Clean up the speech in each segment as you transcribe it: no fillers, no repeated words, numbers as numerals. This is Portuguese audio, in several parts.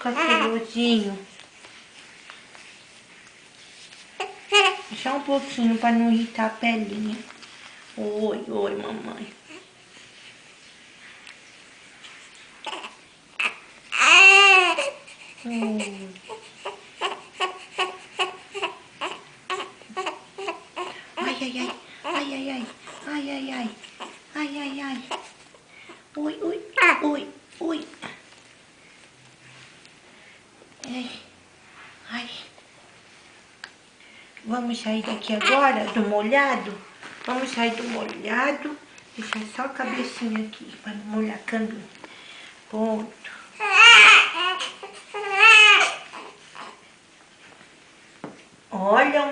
cabelozinho. Só um pouquinho para não irritar a pelinha. Oi, oi, mamãe. Ai, ai, ai. Ai, ai, ai. Ai, ai, ai. Ai, ai, ai. Oi, oi, oi, oi. Ai, ai. Vamos sair daqui agora do molhado? Vamos sair do molhado. Deixar só a cabecinha aqui para não molhar a caminho. Ponto. Olha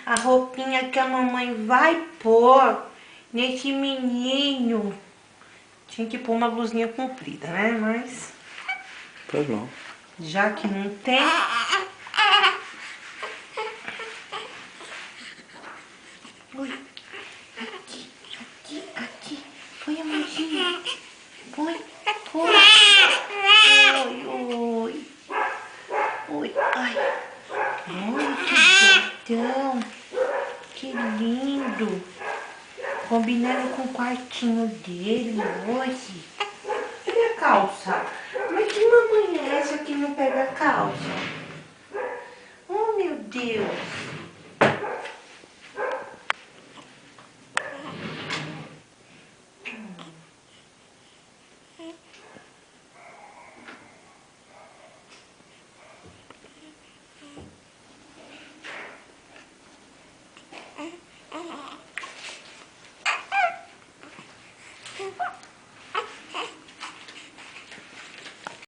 a roupinha que a mamãe vai pôr nesse menino. Tinha que pôr uma blusinha comprida, né? Mas... Pois não. Já que não tem... Oi. Aqui, aqui, aqui. Põe a mãozinha. Põe, põe. Oi, oi. Oi, ai. Olha que gatão. Que lindo. Combinando com o quartinho dele hoje. Cadê a calça? Mas que mamãe é essa que não pega a calça? Oh, meu Deus.